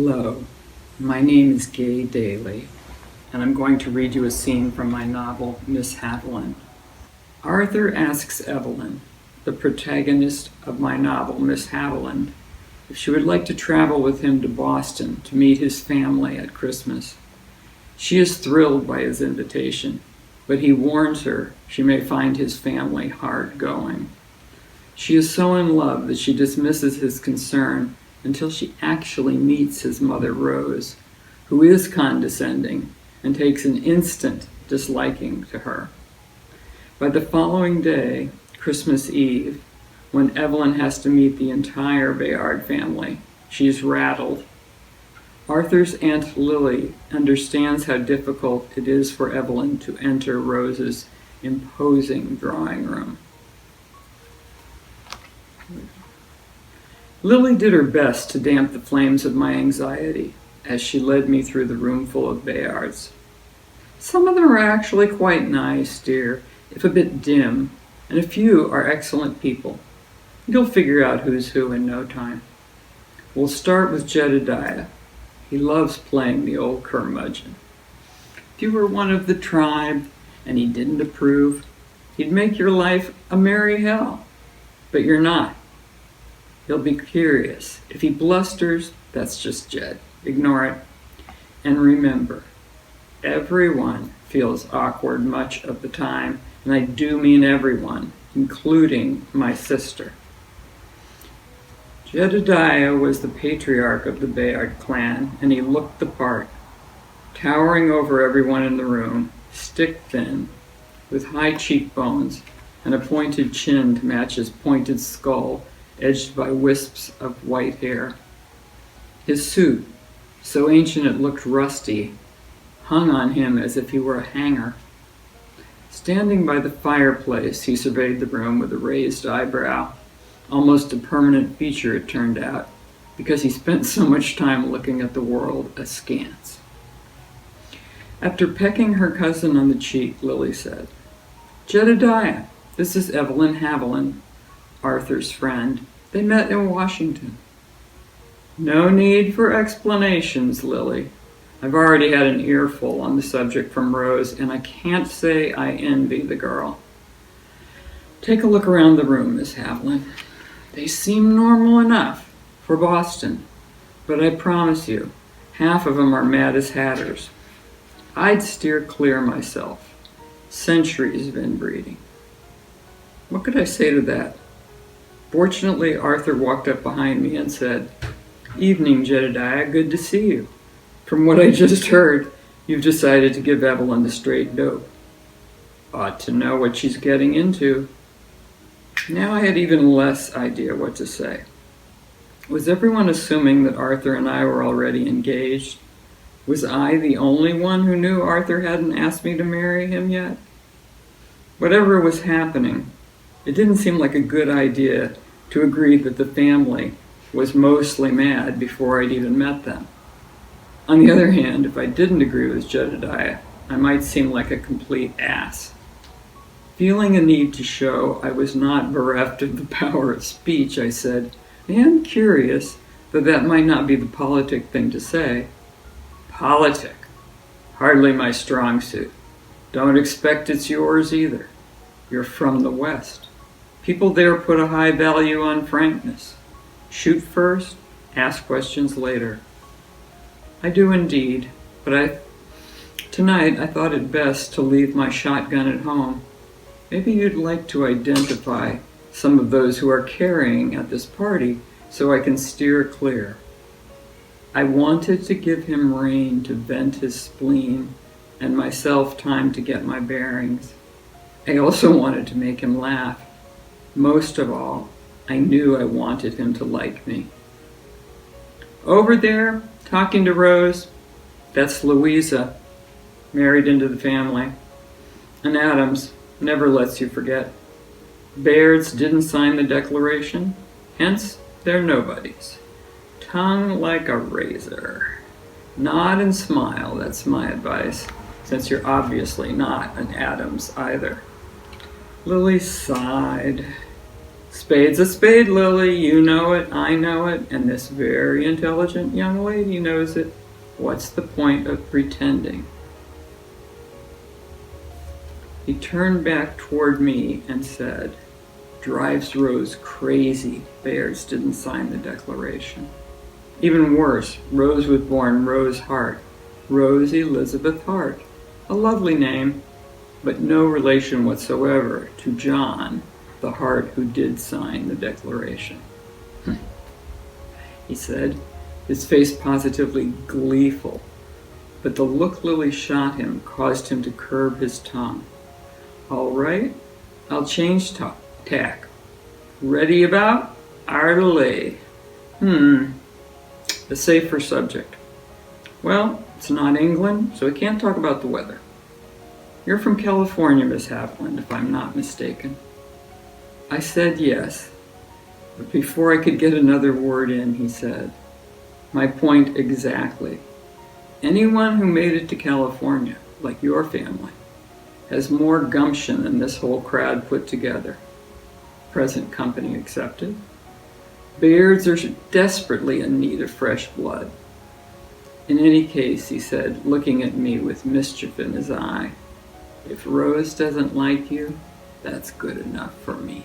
Hello, my name is Gay Daly, and I'm going to read you a scene from my novel, Miss Havilland. Arthur asks Evelyn, the protagonist of my novel, Miss Havilland, if she would like to travel with him to Boston to meet his family at Christmas. She is thrilled by his invitation, but he warns her she may find his family hard going. She is so in love that she dismisses his concern until she actually meets his mother, Rose, who is condescending and takes an instant disliking to her. By the following day, Christmas Eve, when Evelyn has to meet the entire Bayard family, she is rattled. Arthur's Aunt Lily understands how difficult it is for Evelyn to enter Rose's imposing drawing room. Lily did her best to damp the flames of my anxiety as she led me through the room full of Bayards. Some of them are actually quite nice, dear, if a bit dim, and a few are excellent people. You'll figure out who's who in no time. We'll start with Jedediah. He loves playing the old curmudgeon. If you were one of the tribe and he didn't approve, he'd make your life a merry hell. But you're not. You'll be curious. If he blusters, that's just Jed. Ignore it. And remember, everyone feels awkward much of the time, and I do mean everyone, including my sister. Jedediah was the patriarch of the Bayard clan, and he looked the part, towering over everyone in the room, stick-thin, with high cheekbones and a pointed chin to match his pointed skull, edged by wisps of white hair. His suit, so ancient it looked rusty, hung on him as if he were a hanger. Standing by the fireplace, he surveyed the room with a raised eyebrow, almost a permanent feature it turned out, because he spent so much time looking at the world askance. After pecking her cousin on the cheek, Lily said, "Jedediah, this is Evelyn Havilland, Arthur's friend. They met in Washington." "No need for explanations, Lily. I've already had an earful on the subject from Rose, and I can't say I envy the girl. Take a look around the room, Miss Havilland. They seem normal enough for Boston, but I promise you, half of them are mad as hatters. I'd steer clear myself. Centuries of inbreeding." What could I say to that? Fortunately, Arthur walked up behind me and said, "Evening, Jedediah, good to see you. From what I just heard, you've decided to give Evelyn the straight dope. Ought to know what she's getting into." Now I had even less idea what to say. Was everyone assuming that Arthur and I were already engaged? Was I the only one who knew Arthur hadn't asked me to marry him yet? Whatever was happening, it didn't seem like a good idea to agree that the family was mostly mad before I'd even met them. On the other hand, if I didn't agree with Jedediah, I might seem like a complete ass. Feeling a need to show I was not bereft of the power of speech, I said, "I am curious, though that might not be the politic thing to say." "Politic? Hardly my strong suit. Don't expect it's yours either. You're from the West. People there put a high value on frankness. Shoot first, ask questions later." "I do indeed, but tonight I thought it best to leave my shotgun at home. Maybe you'd like to identify some of those who are carrying at this party so I can steer clear." I wanted to give him rein to vent his spleen and myself time to get my bearings. I also wanted to make him laugh. Most of all, I knew I wanted him to like me. "Over there, talking to Rose, that's Louisa, married into the family. And Adams never lets you forget. Bayards didn't sign the Declaration, hence they're nobodies. Tongue like a razor. Nod and smile, that's my advice, since you're obviously not an Adams either." Lily sighed. Spade's a spade, Lily. You know it, I know it, and this very intelligent young lady knows it. What's the point of pretending? He turned back toward me and said, drives Rose crazy. Bayards didn't sign the declaration. Even worse, Rose was born Rose Hart. Rose Elizabeth Hart. A lovely name, but no relation whatsoever to John, the Hart who did sign the declaration. He said, his face positively gleeful, but the look Lily shot him caused him to curb his tongue. All right, I'll change tack. Ready about? Artily. A safer subject. Well, it's not England, so we can't talk about the weather. You're from California, Miss Havilland, if I'm not mistaken. I said yes, but before I could get another word in, he said, my point exactly. Anyone who made it to California, like your family, has more gumption than this whole crowd put together. Present company accepted. Bayards are desperately in need of fresh blood. In any case, he said, looking at me with mischief in his eye, if Rose doesn't like you, that's good enough for me.